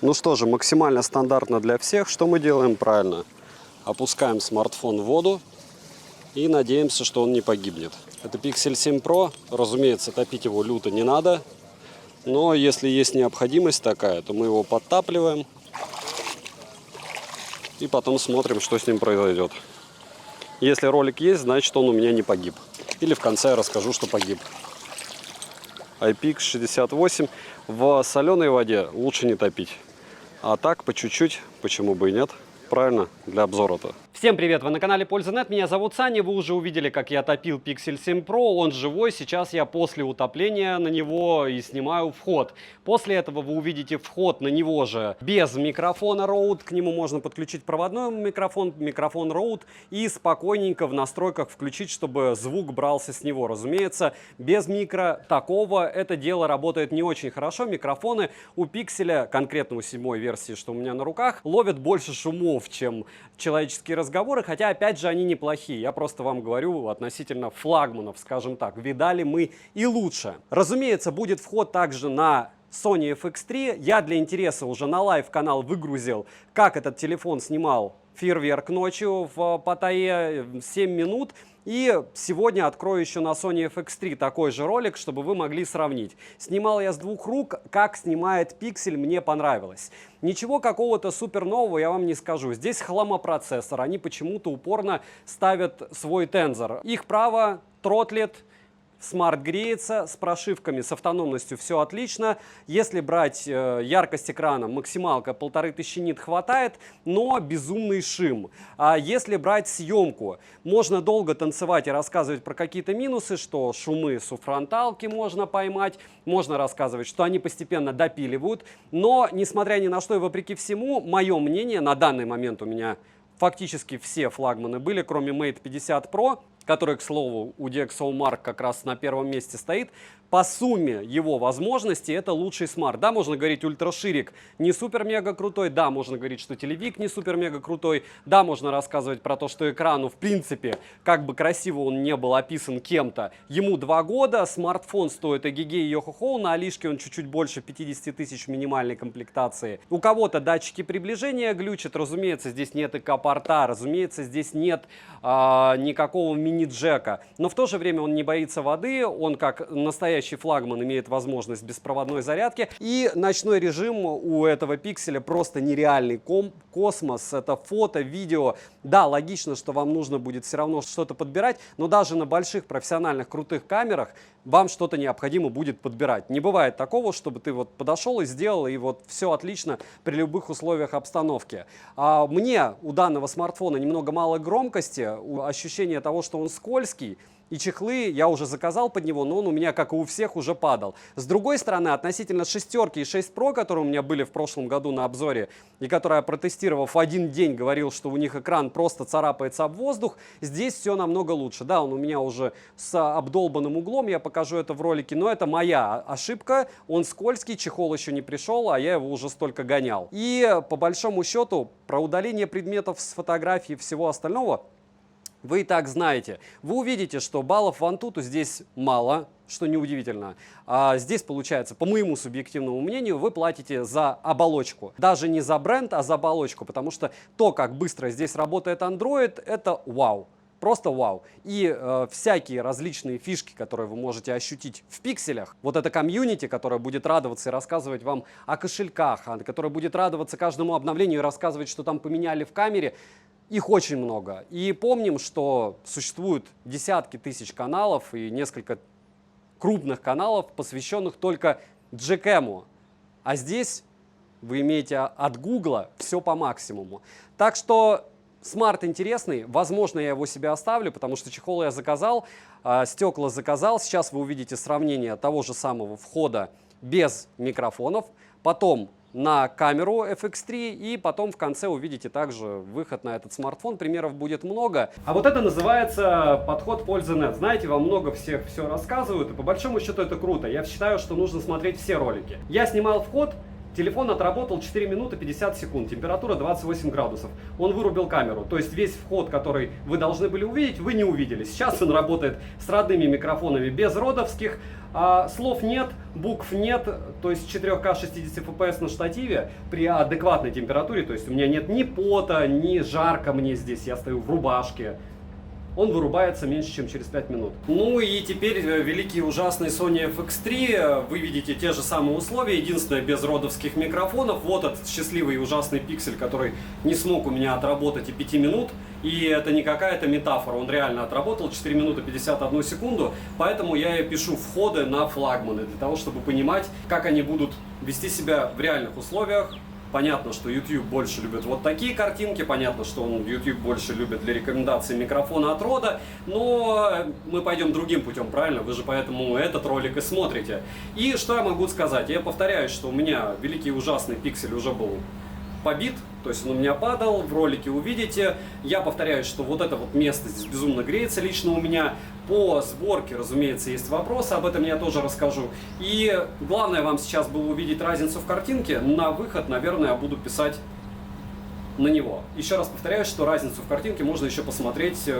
Ну что же, максимально стандартно для всех. Что мы делаем правильно? Опускаем смартфон в воду и надеемся, что он не погибнет. Это Pixel 7 Pro. Разумеется, топить его люто не надо. Но если есть необходимость такая, то мы его подтапливаем. И потом смотрим, что с ним произойдет. Если ролик есть, значит он у меня не погиб. Или в конце я расскажу, что погиб. IPX68. В соленой воде лучше не топить. А так, по чуть-чуть, почему бы и нет. Правильно, для обзора-то. Всем привет, вы на канале Польза.нет, меня зовут Саня, вы уже увидели, как я топил Pixel 7 Pro, он живой, сейчас я после утопления на него и снимаю вход. После этого вы увидите вход на него же без микрофона Rode, к нему можно подключить проводной микрофон Rode и спокойненько в настройках включить, чтобы звук брался с него. Разумеется, без микро такого это дело работает не очень хорошо, микрофоны у Pixel, конкретно у 7-й версии, что у меня на руках, ловят больше шумов, чем человеческие разговоры, хотя, опять же, они неплохие. Я просто вам говорю относительно флагманов, скажем так. Видали мы и лучше. Разумеется, будет вход также на Sony FX3. Я для интереса уже на лайв-канал выгрузил, как этот телефон снимал фейерверк ночью в Паттайе 7 минут. И сегодня открою еще на Sony FX3 такой же ролик, чтобы вы могли сравнить. Снимал я с двух рук, как снимает Pixel, мне понравилось. Ничего какого-то супер нового я вам не скажу. Здесь хламопроцессор, они почему-то упорно ставят свой тензор. Их право, тротлит. Смарт греется, с прошивками, с автономностью все отлично. Если брать яркость экрана, максималка 1500 нит хватает, но безумный шим. А если брать съемку, можно долго танцевать и рассказывать про какие-то минусы, что шумы с фронталки можно поймать, можно рассказывать, что они постепенно допиливают. Но, несмотря ни на что и вопреки всему, мое мнение, на данный момент у меня фактически все флагманы были, кроме Mate 50 Pro, который, к слову, у DxOMark как раз на первом месте стоит. По сумме его возможностей это лучший смарт. Да, можно говорить, ультраширик не супер-мега крутой, да, можно говорить, что телевик не супер-мега крутой, да, можно рассказывать про то, что экрану, в принципе, как бы красиво он не был описан кем-то, ему 2 года, смартфон стоит эгегей и йо-хо-хо, на Алишке он чуть-чуть больше 50 тысяч в минимальной комплектации. У кого-то датчики приближения глючат, разумеется, здесь нет ИК-порта, разумеется, здесь нет никакого мини-джека, но в то же время он не боится воды, он как настоящий флагман имеет возможность беспроводной зарядки. И ночной режим у этого пикселя просто нереальный космос. Это фото, видео. Да, логично, что вам нужно будет все равно что-то подбирать, но даже на больших профессиональных крутых камерах вам что-то необходимо будет подбирать. Не бывает такого, чтобы ты вот подошел и сделал, и вот все отлично при любых условиях обстановки. Мне у данного смартфона немного мало громкости, ощущение того, что он скользкий. И чехлы я уже заказал под него, но он у меня, как и у всех, уже падал. С другой стороны, относительно шестерки и 6 Pro, которые у меня были в прошлом году на обзоре, и которые я, протестировав в один день, говорил, что у них экран просто царапается об воздух, здесь все намного лучше. Да, он у меня уже с обдолбанным углом, я покажу это в ролике, но это моя ошибка. Он скользкий, чехол еще не пришел, а я его уже столько гонял. И по большому счету, про удаление предметов с фотографий и всего остального вы и так знаете. Вы увидите, что баллов в Antutu здесь мало, что неудивительно. Здесь, получается, по моему субъективному мнению, вы платите за оболочку. Даже не за бренд, а за оболочку, потому что то, как быстро здесь работает Android, это вау. Просто вау. И всякие различные фишки, которые вы можете ощутить в пикселях, вот это комьюнити, которое будет радоваться и рассказывать вам о кошельках, которое будет радоваться каждому обновлению и рассказывать, что там поменяли в камере, их очень много. И помним, что существуют десятки тысяч каналов и несколько крупных каналов, посвященных только Gcam. А здесь вы имеете от Google все по максимуму. Так что смарт интересный. Возможно, я его себе оставлю, потому что чехол я заказал, стекла заказал. Сейчас вы увидите сравнение того же самого входа без микрофонов. Потом на камеру FX3, и потом в конце увидите также выход на этот смартфон. Примеров будет много. А вот это называется подход Польза.нет. Знаете, вам много всех все рассказывают, и по большому счету это круто. Я считаю, что нужно смотреть все ролики. Я снимал вход, телефон отработал 4 минуты 50 секунд, температура 28 градусов. Он вырубил камеру, то есть весь вход, который вы должны были увидеть, вы не увидели. Сейчас он работает с родными микрофонами без родовских. Слов нет, букв нет, то есть 4К 60 FPS на штативе при адекватной температуре, то есть у меня нет ни пота, ни жарко мне здесь, я стою в рубашке. Он вырубается меньше, чем через 5 минут. Ну и теперь великий ужасный Sony FX3. Вы видите те же самые условия, единственное без родовских микрофонов. Вот этот счастливый и ужасный пиксель, который не смог у меня отработать и 5 минут. И это не какая-то метафора, он реально отработал 4 минуты 51 секунду. Поэтому я и пишу входы на флагманы, для того, чтобы понимать, как они будут вести себя в реальных условиях. Понятно, что YouTube больше любит вот такие картинки, понятно, что YouTube больше любит для рекомендаций микрофона от Рода, но мы пойдем другим путем, правильно? Вы же поэтому этот ролик и смотрите. И что я могу сказать? Я повторяюсь, что у меня великий ужасный пиксель уже был побит, то есть он у меня падал, в ролике увидите. Я повторяюсь, что вот это вот место здесь безумно греется лично у меня. По сборке, разумеется, есть вопросы, об этом я тоже расскажу. И главное вам сейчас было увидеть разницу в картинке. На выход, наверное, я буду писать на него. Еще раз повторяю, что разницу в картинке можно еще посмотреть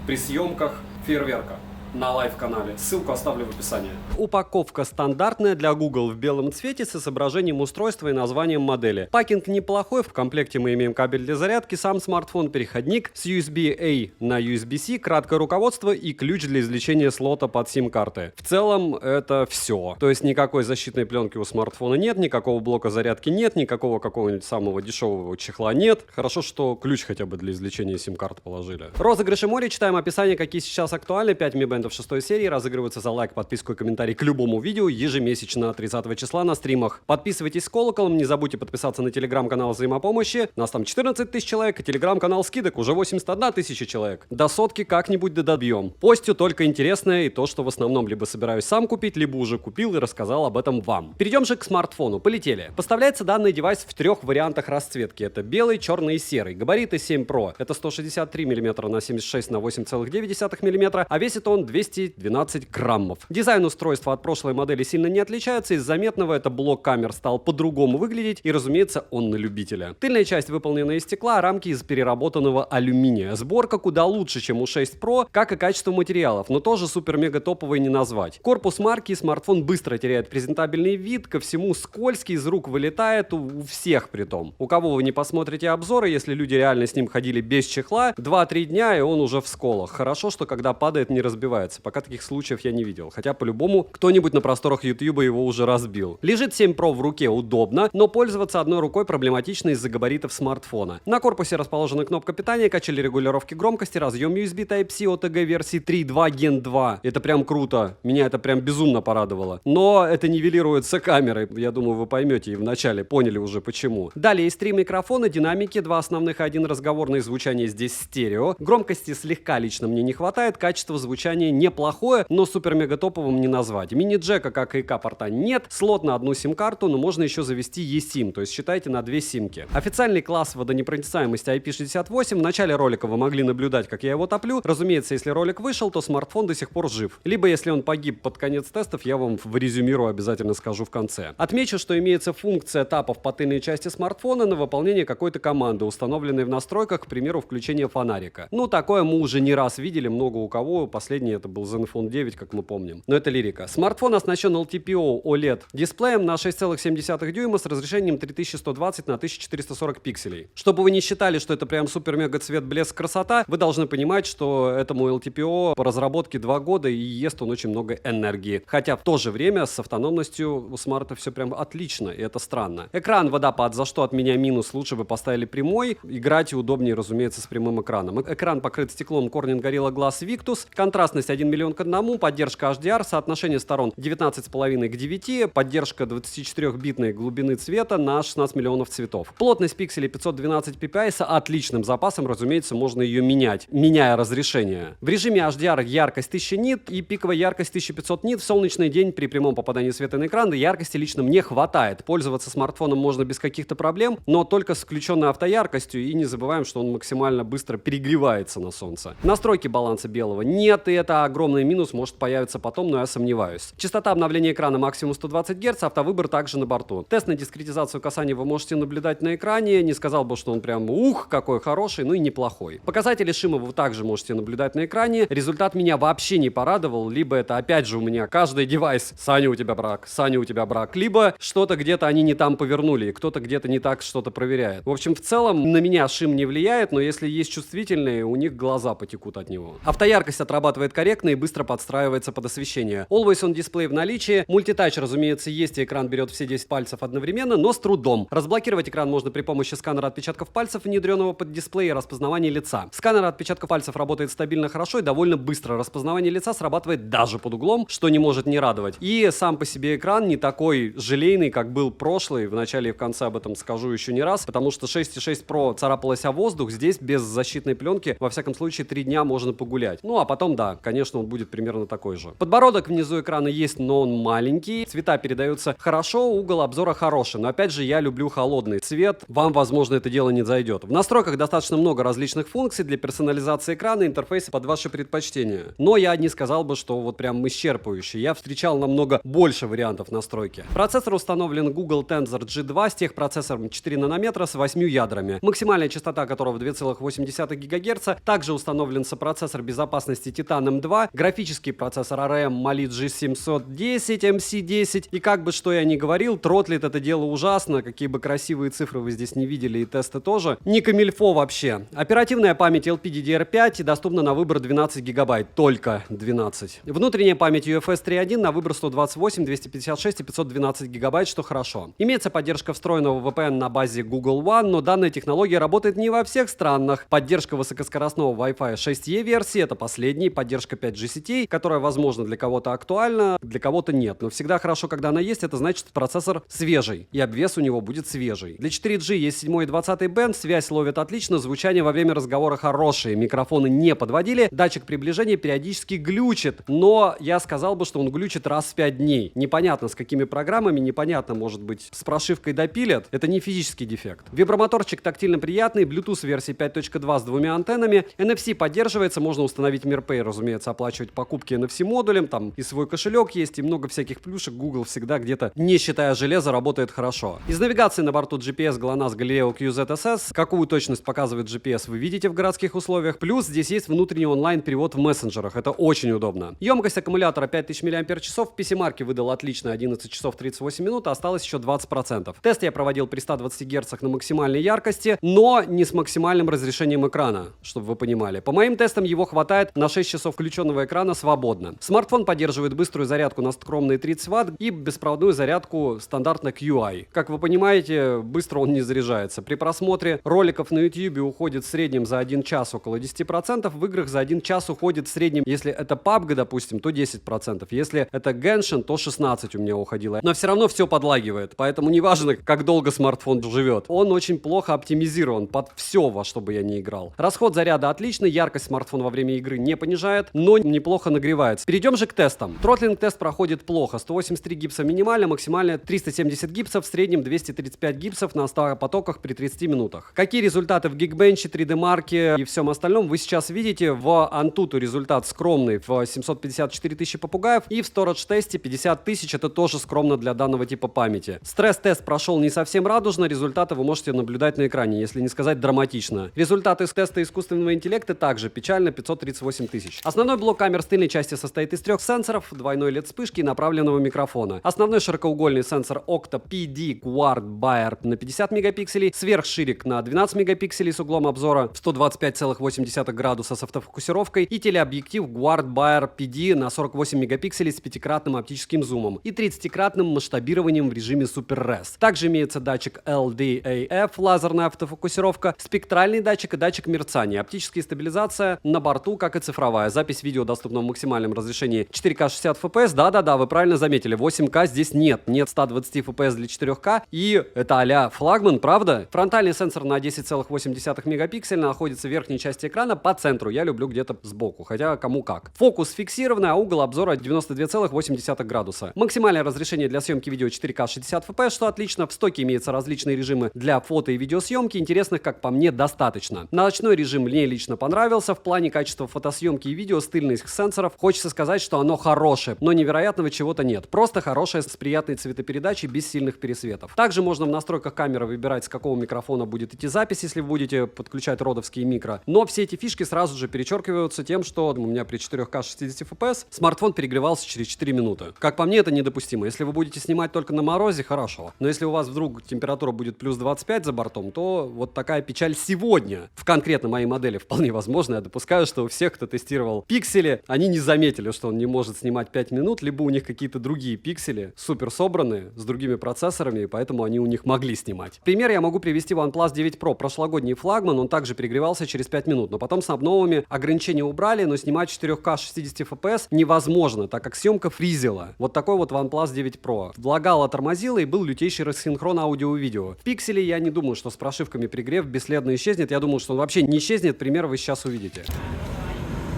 при съемках фейерверка на лайв-канале. Ссылку оставлю в описании. Упаковка стандартная для Google в белом цвете с изображением устройства и названием модели. Пакинг неплохой, в комплекте мы имеем кабель для зарядки, сам смартфон, переходник с USB-A на USB-C, краткое руководство и ключ для извлечения слота под сим-карты. В целом это все. То есть никакой защитной пленки у смартфона нет, никакого блока зарядки нет, никакого какого-нибудь самого дешевого чехла нет. Хорошо, что ключ хотя бы для извлечения сим-карт положили. Розыгрыши море, читаем описание, какие сейчас актуальны. 5 Mi Band в 6 серии разыгрываются за лайк, подписку и комментарий к любому видео ежемесячно 30 числа на стримах. Подписывайтесь с колоколом, не забудьте подписаться на телеграм-канал взаимопомощи. Нас там 14 тысяч человек, и телеграм-канал скидок уже 81 тысяча человек. До сотки как-нибудь добьем. Постю только интересное и то, что в основном либо собираюсь сам купить, либо уже купил и рассказал об этом вам. Перейдем же к смартфону. Полетели. Поставляется данный девайс в 3 вариантах расцветки. Это белый, черный и серый. Габариты 7 Pro. Это 163 мм на 76 на 8,9 мм, а весит он 212 граммов. Дизайн устройства от прошлой модели сильно не отличается. Из заметного это блок камер стал по-другому выглядеть, и, разумеется, он на любителя. Тыльная часть выполнена из стекла, а рамки из переработанного алюминия. Сборка куда лучше, чем у 6 Pro, как и качество материалов, но тоже супер-мега топовый не назвать. Корпус марки, смартфон быстро теряет презентабельный вид, ко всему скользкий, из рук вылетает у всех притом. У кого вы не посмотрите обзоры, если люди реально с ним ходили без чехла, 2-3 дня и он уже в сколах. Хорошо, что когда падает, не разбивается. Пока таких случаев я не видел. Хотя по-любому кто-нибудь на просторах YouTube его уже разбил. Лежит 7 Pro в руке удобно, но пользоваться одной рукой проблематично из-за габаритов смартфона. На корпусе расположена кнопка питания, качели регулировки громкости, разъем USB Type-C OTG версии 3.2 Gen 2. Это прям круто. Меня это прям безумно порадовало. Но это нивелируется камерой. Я думаю, вы поймете и вначале поняли уже почему. Далее есть 3 микрофона, динамики, 2 основных и 1 разговорный, звучание здесь стерео. Громкости слегка лично мне не хватает, качество звучания неплохое, но супер-мега топовым не назвать. Мини-джека, как и порта нет, слот на одну сим-карту, но можно еще завести eSIM, то есть считайте на 2 симки. Официальный класс водонепроницаемости IP68. В начале ролика вы могли наблюдать, как я его топлю. Разумеется, если ролик вышел, то смартфон до сих пор жив. Либо если он погиб под конец тестов, я вам в резюмирую обязательно скажу в конце. Отмечу, что имеется функция тапов по тыльной части смартфона на выполнение какой-то команды, установленной в настройках, к примеру, включение фонарика. Ну, такое мы уже не раз видели, много у кого. Последний это был Zenfone 9, как мы помним. Но это лирика. Смартфон оснащен LTPO OLED дисплеем на 6,7 дюйма с разрешением 3120 на 1440 пикселей. Чтобы вы не считали, что это прям супер-мега цвет, блеск, красота, вы должны понимать, что этому LTPO по разработке 2 года и ест он очень много энергии. Хотя в то же время с автономностью у смарта все прям отлично, и это странно. Экран водопад, за что от меня минус, лучше бы поставили прямой. Играть удобнее, разумеется, с прямым экраном. Экран покрыт стеклом Corning Gorilla Glass Victus, контрастность 1 миллион к 1, поддержка HDR, соотношение сторон 19,5 к 9, поддержка 24-битной глубины цвета на 16 миллионов цветов. Плотность пикселей 512 ppi с отличным запасом, разумеется, можно ее менять, меняя разрешение. В режиме HDR яркость 1000 нит и пиковая яркость 1500 нит. В солнечный день при прямом попадании света на экран яркости лично мне хватает. Пользоваться смартфоном можно без каких-то проблем, но только с включенной автояркостью, и не забываем, что он максимально быстро перегревается на солнце. Настройки баланса белого нет, и это это огромный минус может появиться потом, но я сомневаюсь. Частота обновления экрана максимум 120 Гц, автовыбор также на борту. Тест на дискретизацию касаний вы можете наблюдать на экране. Не сказал бы, что он прям какой хороший, ну и неплохой. Показатели шума вы также можете наблюдать на экране. Результат меня вообще не порадовал. Либо это опять же у меня каждый девайс «Саня, у тебя брак», «Саня, у тебя брак», либо что-то где-то они не там повернули, и кто-то где-то не так что-то проверяет. В общем, в целом на меня шим не влияет, но если есть чувствительные, у них глаза потекут от него. Автояркость отрабатывает корректно и быстро подстраивается под освещение. Always on Display в наличии. Мультитач, разумеется, есть, и экран берет все 10 пальцев одновременно, но с трудом. Разблокировать экран можно при помощи сканера отпечатков пальцев, внедренного под дисплей, и распознавания лица. Сканер отпечатков пальцев работает стабильно хорошо и довольно быстро. Распознавание лица срабатывает даже под углом, что не может не радовать. И сам по себе экран не такой желейный, как был прошлый. В начале и в конце об этом скажу еще не раз, потому что 6.6 Pro царапалась о воздух. Здесь без защитной пленки, во всяком случае, 3 дня можно погулять. Ну а потом, да, конечно, он будет примерно такой же. Подбородок внизу экрана есть, но он маленький. Цвета передаются хорошо, угол обзора хороший. Но опять же, я люблю холодный цвет. Вам, возможно, это дело не зайдет. В настройках достаточно много различных функций для персонализации экрана и интерфейса под ваши предпочтения. Но я не сказал бы, что вот прям исчерпывающий. Я встречал намного больше вариантов настройки. Процессор установлен Google Tensor G2 с техпроцессором 4 нанометра с 8 ядрами. Максимальная частота которого 2,8 ГГц. Также установлен сопроцессор безопасности Titan M2, графический процессор ARM Mali G710 MC10. И как бы что я ни говорил, тротлит это дело ужасно. Какие бы красивые цифры вы здесь не видели, и тесты тоже. Не камильфо вообще. Оперативная память LPDDR5 доступна на выбор 12 гигабайт. Только 12. Внутренняя память UFS 3.1 на выбор 128, 256 и 512 гигабайт, что хорошо. Имеется поддержка встроенного VPN на базе Google One, но данная технология работает не во всех странах. Поддержка высокоскоростного Wi-Fi 6E версии, это последний. Поддержка 5G сетей, которая, возможно, для кого-то актуальна, для кого-то нет. Но всегда хорошо, когда она есть, это значит, что процессор свежий, и обвес у него будет свежий. Для 4G есть 7 и 20 бенд, связь ловит отлично, звучание во время разговора хорошее, микрофоны не подводили, датчик приближения периодически глючит, но я сказал бы, что он глючит раз в 5 дней. Непонятно, с какими программами, непонятно, может быть, с прошивкой допилят. Это не физический дефект. Вибромоторчик тактильно приятный, Bluetooth версии 5.2 с 2 антеннами, NFC поддерживается, можно установить MirPay, разумеется, оплачивать покупки NFC модулем, там и свой кошелек есть, и много всяких плюшек. Google всегда где-то, не считая железа, работает хорошо. Из навигации на борту GPS GLONASS Galileo QZSS. Какую точность показывает GPS, вы видите в городских условиях. Плюс здесь есть внутренний онлайн-перевод в мессенджерах. Это очень удобно. Емкость аккумулятора 5000 мАч. В PC-марке выдал отлично 11 часов 38 минут, а осталось еще 20%. Тест я проводил при 120 Гц на максимальной яркости, но не с максимальным разрешением экрана, чтобы вы понимали. По моим тестам его хватает на 6 часов включенного экрана свободно. Смартфон поддерживает быструю зарядку на скромные 30 Вт и беспроводную зарядку стандартно QI. Как вы понимаете, быстро он не заряжается. При просмотре роликов на YouTube уходит в среднем за 1 час около 10%, в играх за 1 час уходит в среднем, если это PUBG, допустим, то 10%, если это Genshin, то 16% у меня уходило. Но все равно все подлагивает, поэтому неважно, как долго смартфон живет. Он очень плохо оптимизирован под все, во что бы я ни играл. Расход заряда отличный, яркость смартфона во время игры не понижает, но неплохо нагревается. Перейдем же к тестам. Тротлинг-тест проходит плохо. 183 гипса минимально, максимально 370 гипсов, в среднем 235 гипсов на 100 потоках при 30 минутах. Какие результаты в Geekbench, 3D Mark и всем остальном вы сейчас видите. В Antutu результат скромный в 754 тысячи попугаев, и в Storage тесте 50 тысяч, это тоже скромно для данного типа памяти. Стресс-тест прошел не совсем радужно, результаты вы можете наблюдать на экране, если не сказать драматично. Результаты с теста искусственного интеллекта также печально, 538 тысяч. Основной блок камер с тыльной части состоит из 3 сенсоров, двойной LED-вспышки и направленного микрофона. Основной широкоугольный сенсор Octa PD Quad Bayer на 50 мегапикселей, сверхширик на 12 мегапикселей с углом обзора в 125,8 градуса с автофокусировкой и телеобъектив Quad Bayer PD на 48 мегапикселей с 5-кратным оптическим зумом и 30-кратным масштабированием в режиме Super Res. Также имеется датчик LDAF, лазерная автофокусировка, спектральный датчик и датчик мерцания, оптическая стабилизация на борту, как и цифровая. Запись видео доступна в максимальном разрешении 4К 60 FPS. Да-да-да, вы правильно заметили, 8К здесь нет. Нет 120 FPS для 4К, и это а-ля флагман, правда? Фронтальный сенсор на 10,8 мегапикселя находится в верхней части экрана по центру. Я люблю где-то сбоку, хотя кому как. Фокус фиксированный, а угол обзора 92,8 градуса. Максимальное разрешение для съемки видео 4К 60 FPS, что отлично. В стоке имеются различные режимы для фото и видеосъемки, интересных, как по мне, достаточно. Ночной режим мне лично понравился. В плане качества фотосъемки и видео видео с тыльных сенсоров хочется сказать, что оно хорошее, но невероятного чего-то нет. Просто хорошее с приятной цветопередачей без сильных пересветов. Также можно в настройках камеры выбирать, с какого микрофона будет идти запись, если вы будете подключать родовские микро. Но все эти фишки сразу же перечеркиваются тем, что у меня при 4К 60 FPS смартфон перегревался через 4 минуты. Как по мне, это недопустимо. Если вы будете снимать только на морозе, хорошо. Но если у вас вдруг температура будет плюс 25 за бортом, то вот такая печаль сегодня. В конкретно моей модели вполне возможно. Я допускаю, что у всех, кто тестировал пиксели, они не заметили, что он не может снимать 5 минут, либо у них какие-то другие пиксели, супер собранные, с другими процессорами, и поэтому они у них могли снимать. Пример я могу привести OnePlus 9 Pro. Прошлогодний флагман, он также перегревался через 5 минут, но потом с обновами ограничения убрали, но снимать 4К 60 FPS невозможно, так как съемка фризила. Вот такой вот OnePlus 9 Pro. Лагало, тормозило и был лютейший рассинхрон аудио и видео. В пикселе я не думаю, что с прошивками перегрев бесследно исчезнет. Я думаю, что он вообще не исчезнет. Пример вы сейчас увидите.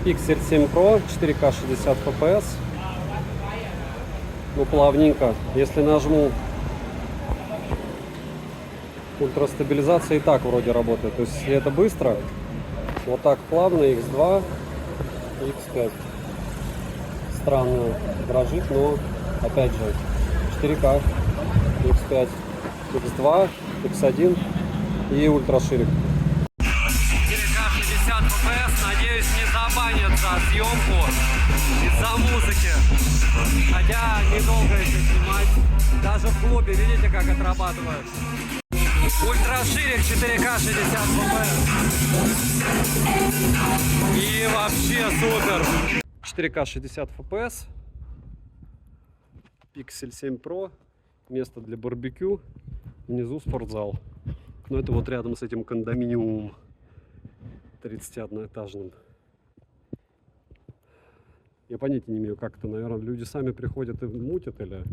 Pixel 7 Pro, 4К 60 FPS. Ну, плавненько. Если нажму, ультрастабилизация и так вроде работает. То есть, если это быстро, вот так плавно, X2, X5. Странно дрожит, но опять же 4К, X5, X2, X1 и ультраширик. 4К 60 FPS, надеюсь, не забанят за съемку из-за музыки. Хотя недолго еще снимать. Даже в клубе, видите, как отрабатывают. Ультраширик 4К 60 FPS. И вообще супер. 4К 60 FPS. Pixel 7 Pro. Место для барбекю. Внизу спортзал. Но это вот рядом с этим кондоминиумом 31-этажным. Я понятия не имею, как это, наверное, люди сами приходят и мутят или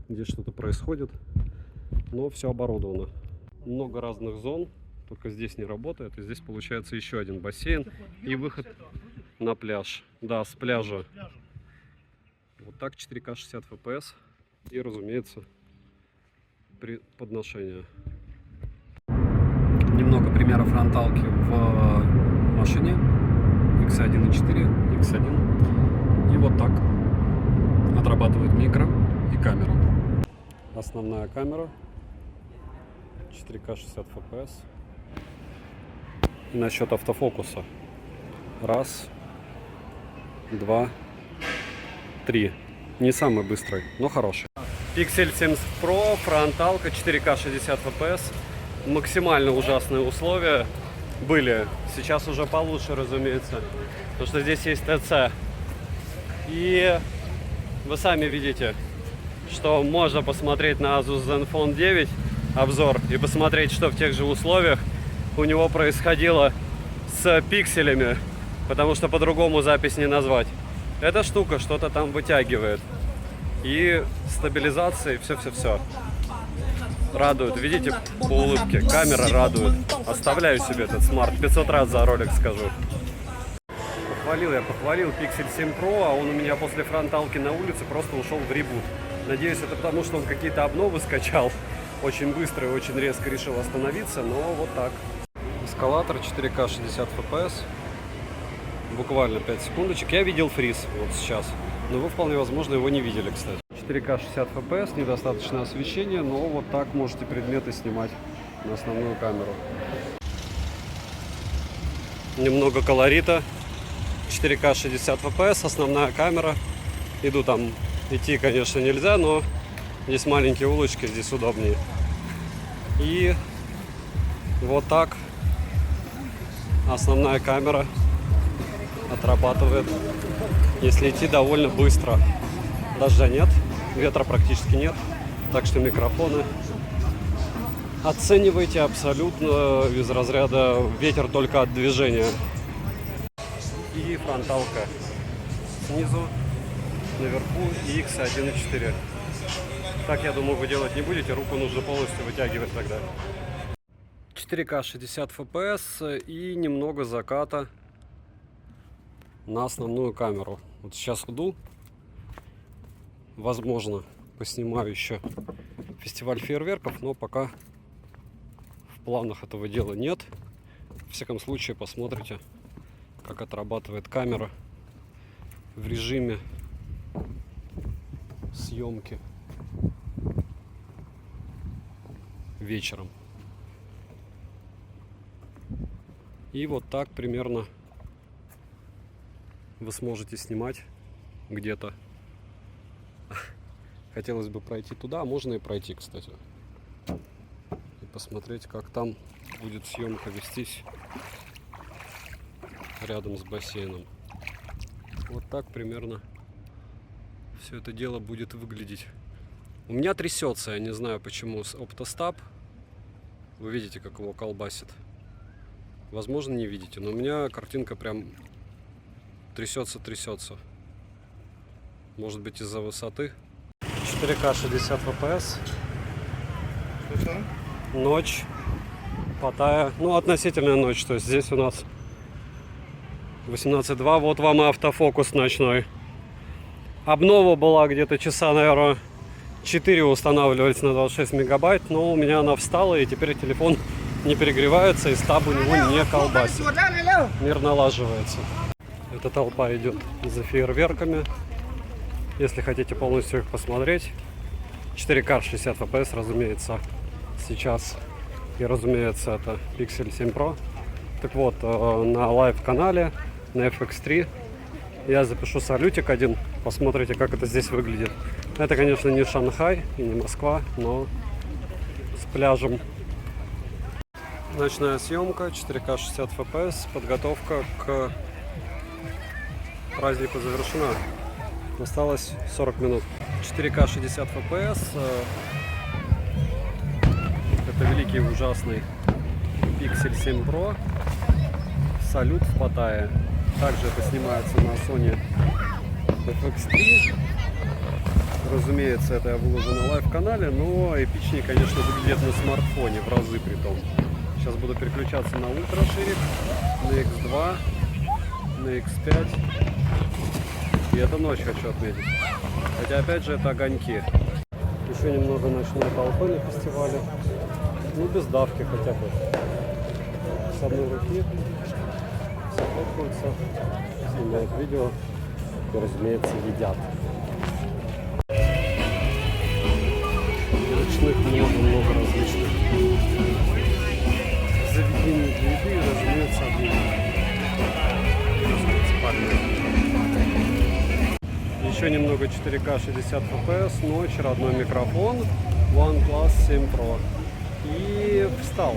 здесь что-то происходит. Но все оборудовано. Много разных зон, только здесь не работает. И здесь получается еще один бассейн и выход на пляж. Да, с пляжа. Вот так 4К 60 FPS. И, разумеется, при подношении. Немного примеров фронталки в машине. X1.4, X1. И вот так отрабатывает микро и камера. Основная камера. 4К 60 FPS. И насчет автофокуса. Раз, два, три. Не самый быстрый, но хороший. Pixel 7 Pro, фронталка, 4К 60 FPS. Максимально ужасные условия были. Сейчас уже получше, разумеется. Потому что здесь есть ТЦ. И вы сами видите, что можно посмотреть на Asus Zenfone 9 обзор и посмотреть, что в тех же условиях у него происходило с пикселями, потому что по-другому запись не назвать. Эта штука что-то там вытягивает. И стабилизация, и все-все-все. Радует. Видите, по улыбке. Камера радует. Оставляю себе этот смарт. 500 раз за ролик скажу. Я похвалил Pixel 7 Pro, а он у меня после фронталки на улице просто ушел в ребут. Надеюсь, это потому, что он какие-то обновы скачал. Очень быстро и очень резко решил остановиться, но вот так. Эскалатор 4К 60 FPS. Буквально 5 секундочек. Я видел фриз вот сейчас, но вы вполне возможно его не видели, кстати. 4К 60 FPS, недостаточно освещения, но вот так можете предметы снимать на основную камеру. Немного колорита. 4К 60 FPS, основная камера. Иду там, идти, конечно, нельзя, но здесь маленькие улочки, здесь удобнее. И вот так основная камера отрабатывает, если идти довольно быстро. Дождя нет, ветра практически нет, так что микрофоны оценивайте абсолютно из разряда ветер только от движения. И фронталка снизу, наверху, и X1.4. Так, я думаю, вы делать не будете, руку нужно полностью вытягивать тогда. 4К 60 FPS и немного заката на основную камеру. Вот сейчас иду, возможно, поснимаю еще фестиваль фейерверков, но пока в планах этого дела нет. В всяком случае, посмотрите, как отрабатывает камера в режиме съемки вечером. И вот так примерно вы сможете снимать где-то. Хотелось бы пройти туда, а можно и пройти, кстати. И посмотреть, как там будет съемка вестись рядом с бассейном. Вот так примерно все это дело будет выглядеть. У меня трясется, я не знаю почему, с оптостаб. Вы видите, как его колбасит. Возможно, не видите, но у меня картинка прям трясется. Может быть, из-за высоты. 4К 60 FPS. Ночь. Паттайя. Ну, относительная ночь. То есть здесь у нас 18.2. Вот вам и автофокус ночной. Обнова была где-то часа, наверное, 4 устанавливались на 26 мегабайт. Но у меня она встала, и теперь телефон не перегревается, и стаб у него не колбасит. Мир налаживается. Эта толпа идет за фейерверками. Если хотите полностью их посмотреть, 4К 60 FPS, разумеется, сейчас. И, разумеется, это Pixel 7 Pro. Так вот, на лайв-канале, на FX3, я запишу салютик один. Посмотрите, как это здесь выглядит. Это, конечно, не Шанхай и не Москва, но с пляжем. Ночная съемка, 4К 60 FPS, подготовка к празднику завершена. Осталось 40 минут. 4К 60 FPS. Это великий и ужасный Pixel 7 Pro. Салют в Паттайе. Также это снимается на Sony FX3. Разумеется, это я выложу на лайв-канале, но эпичнее, конечно, выглядит на смартфоне, в разы при том. Сейчас буду переключаться на ультраширик, на X2, на X5. И это ночь хочу отметить. Хотя, опять же, это огоньки. Еще немного ночной толпы на фестивале. Ну, без давки хотя бы. С одной руки. Все фоткаются, снимают видео и, разумеется, едят. Ночных много различных заведений для еды и, разумеется, еще немного 4К 60 FPS, ночь, родной микрофон, OnePlus 7 Pro. И встал.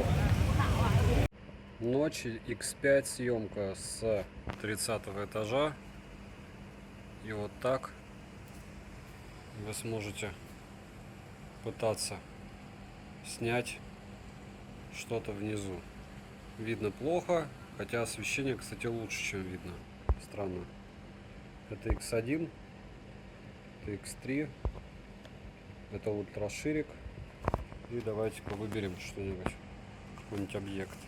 Ночь, X5 съемка с 30 этажа. И вот так вы сможете пытаться снять что-то внизу. Видно плохо, хотя освещение, кстати, лучше, чем видно. Странно. Это X1, это X3, это ультраширик. И давайте-ка выберем что-нибудь, какой-нибудь объект.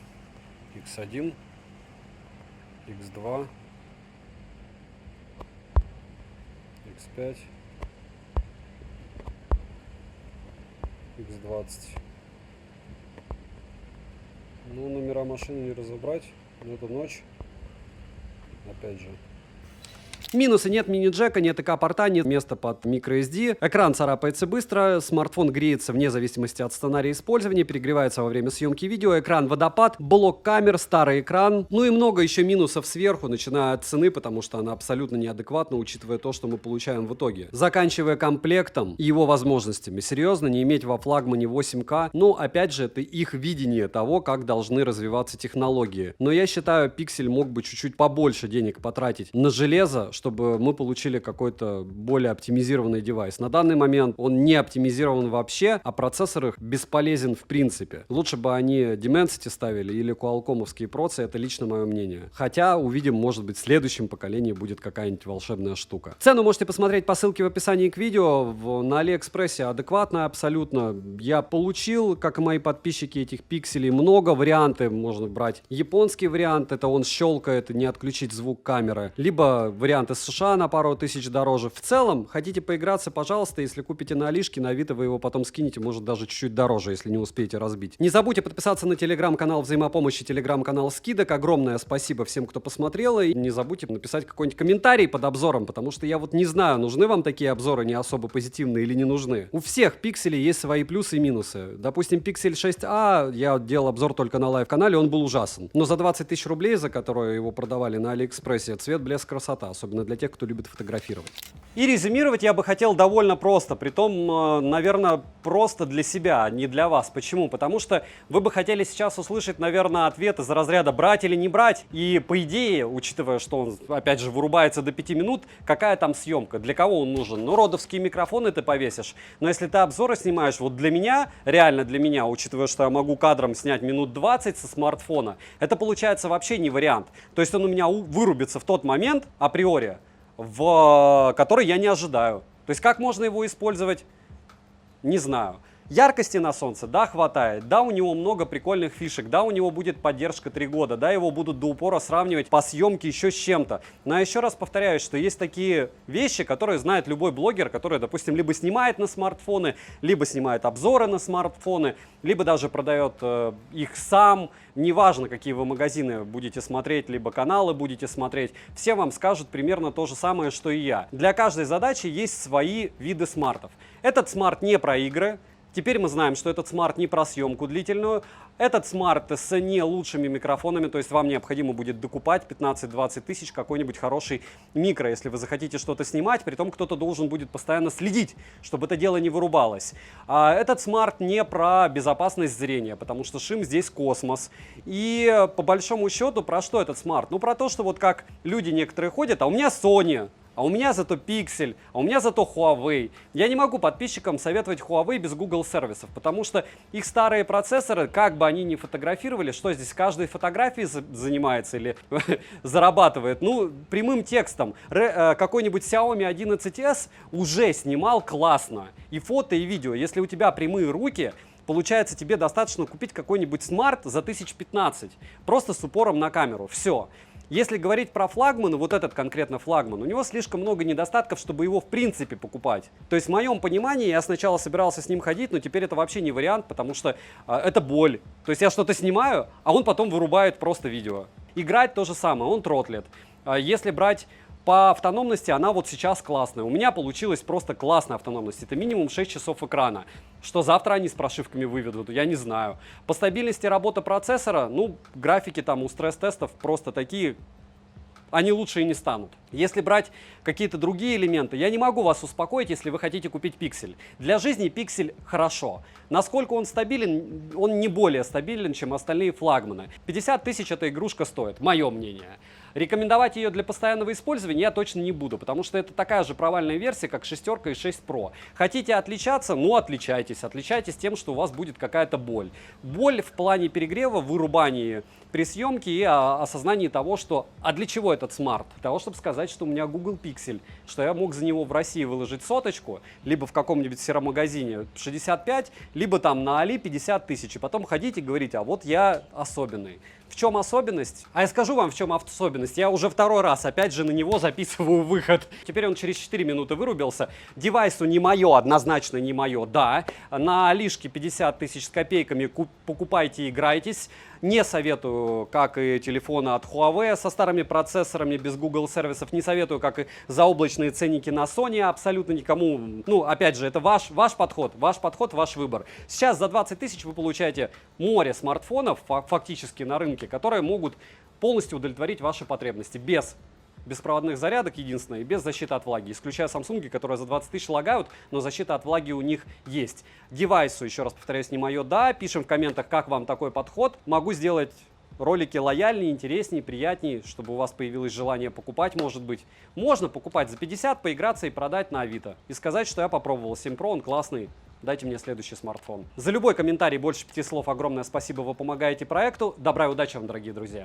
X1, X2, X5, X20. Ну, номера машины не разобрать, но это ночь, опять же. Минусы: нет мини-джека, нет ЭК-порта, нет места под microSD. Экран царапается быстро, смартфон греется вне зависимости от сценария использования, перегревается во время съемки видео, экран водопад, блок камер, старый экран. Ну и много еще минусов сверху, начиная от цены, потому что она абсолютно неадекватна, учитывая то, что мы получаем в итоге. Заканчивая комплектом и его возможностями. Серьезно, не иметь во флагмане 8К, ну опять же, это их видение того, как должны развиваться технологии. Но я считаю, Pixel мог бы чуть-чуть побольше денег потратить на железо, чтобы мы получили какой-то более оптимизированный девайс. На данный момент он не оптимизирован вообще, а процессор их бесполезен в принципе. Лучше бы они Dimensity ставили или Qualcomm-овские процы, это лично мое мнение. Хотя увидим, может быть, в следующем поколении будет какая-нибудь волшебная штука. Цену можете посмотреть по ссылке в описании к видео. На Алиэкспрессе адекватно абсолютно. Я получил, как и мои подписчики, этих пикселей много. Варианты можно брать. Японский вариант, это он щелкает, не отключить звук камеры. Либо вариант вариант из США на пару тысяч дороже. В целом, хотите поиграться, пожалуйста, если купите на Алишке, на Авито, вы его потом скинете, может даже чуть-чуть дороже, если не успеете разбить. Не забудьте подписаться на телеграм-канал взаимопомощи, телеграм-канал скидок. Огромное спасибо всем, кто посмотрел, и не забудьте написать какой-нибудь комментарий под обзором, потому что я вот не знаю, нужны вам такие обзоры не особо позитивные или не нужны. У всех пикселей есть свои плюсы и минусы. Допустим, Pixel 6a, я делал обзор только на лайв-канале, он был ужасен. Но за 20 тысяч рублей, за которые его продавали на Алиэкспрессе, цвет, блеск, красота, особенно для тех, кто любит фотографировать. И резюмировать я бы хотел довольно просто, притом, наверное, просто для себя, а не для вас. Почему? Потому что вы бы хотели сейчас услышать, наверное, ответ из разряда брать или не брать. И по идее, учитывая, что он, опять же, вырубается до 5 минут, какая там съемка, для кого он нужен? Ну, родовские микрофоны ты повесишь. Но если ты обзоры снимаешь, вот для меня, реально для меня, учитывая, что я могу кадром снять минут 20 со смартфона, это получается вообще не вариант. То есть он у меня вырубится в тот момент, априори, в который я не ожидаю. То есть как можно его использовать, не знаю. Яркости на солнце, да, хватает, да, у него много прикольных фишек, да, у него будет поддержка 3 года, да, его будут до упора сравнивать по съемке еще с чем-то. Но я еще раз повторяю, что есть такие вещи, которые знает любой блогер, который, допустим, либо снимает на смартфоны, либо снимает обзоры на смартфоны, либо даже продает их сам. Неважно, какие вы магазины будете смотреть, либо каналы будете смотреть, все вам скажут примерно то же самое, что и я. Для каждой задачи есть свои виды смартов. Этот смарт не про игры. Теперь мы знаем, что этот смарт не про съемку длительную. Этот смарт с не лучшими микрофонами, то есть вам необходимо будет докупать 15-20 тысяч какой-нибудь хороший микро, если вы захотите что-то снимать, притом кто-то должен будет постоянно следить, чтобы это дело не вырубалось. А этот смарт не про безопасность зрения, потому что шим здесь космос. И по большому счету, про что этот смарт? Ну, про то, что вот как люди некоторые ходят, а у меня Sony. А у меня зато Pixel, а у меня зато Huawei. Я не могу подписчикам советовать Huawei без Google сервисов, потому что их старые процессоры, как бы они ни фотографировали, что здесь каждой фотографией занимается или зарабатывает, ну, прямым текстом. Какой-нибудь Xiaomi 11s уже снимал классно. И фото, и видео. Если у тебя прямые руки, получается, тебе достаточно купить какой-нибудь смарт за 1015, просто с упором на камеру. Все. Если говорить про флагманы, вот этот конкретно флагман, у него слишком много недостатков, чтобы его в принципе покупать. То есть в моем понимании я сначала собирался с ним ходить, но теперь это вообще не вариант, потому что это боль. То есть я что-то снимаю, а он потом вырубает просто видео. Играть то же самое, он тротлит. Если брать по автономности, она вот сейчас классная. У меня получилась просто классная автономность. Это минимум 6 часов экрана. Что завтра они с прошивками выведут, я не знаю. По стабильности работы процессора, ну, графики там у стресс-тестов просто такие, они лучше и не станут. Если брать какие-то другие элементы, я не могу вас успокоить, если вы хотите купить Pixel. Для жизни Pixel хорошо. Насколько он стабилен, он не более стабилен, чем остальные флагманы. 50 тысяч эта игрушка стоит, мое мнение. Рекомендовать ее для постоянного использования я точно не буду, потому что это такая же провальная версия, как 6 и 6 Pro. Хотите отличаться? Ну, отличайтесь. Отличайтесь тем, что у вас будет какая-то боль. Боль в плане перегрева, вырубании при съемке и осознании того, что... А для чего этот смарт? Для того, чтобы сказать, что у меня Google Pixel, что я мог за него в России выложить соточку, либо в каком-нибудь серомагазине 65, либо там на Али 50 тысяч, и потом ходить и говорить, а вот я особенный. В чем особенность? А я скажу вам, в чем особенность. Я уже второй раз, опять же, на него записываю выход. Теперь он через 4 минуты вырубился. Девайсу не мое, однозначно не мое, да. На Алишке 50 тысяч с копейками покупайте, играйтесь. Не советую, как и телефоны от Huawei со старыми процессорами, без Google сервисов. Не советую, как и заоблачные ценники на Sony. Абсолютно никому. Ну, опять же, это ваш подход, ваш выбор. Сейчас за 20 тысяч вы получаете море смартфонов фактически на рынке, которые могут полностью удовлетворить ваши потребности без беспроводных зарядок, единственное, и без защиты от влаги, исключая Samsung, которые за 20 тысяч лагают, но защита от влаги у них есть. Девайсу, еще раз повторяюсь, не мое, да, пишем в комментах, как вам такой подход. Могу сделать ролики лояльнее, интереснее, приятнее, чтобы у вас появилось желание покупать, может быть. Можно покупать за 50, поиграться и продать на Авито. И сказать, что я попробовал 7 Pro, он классный. Дайте мне следующий смартфон. За любой комментарий больше 5 слов огромное спасибо, вы помогаете проекту. Добра и удачи вам, дорогие друзья.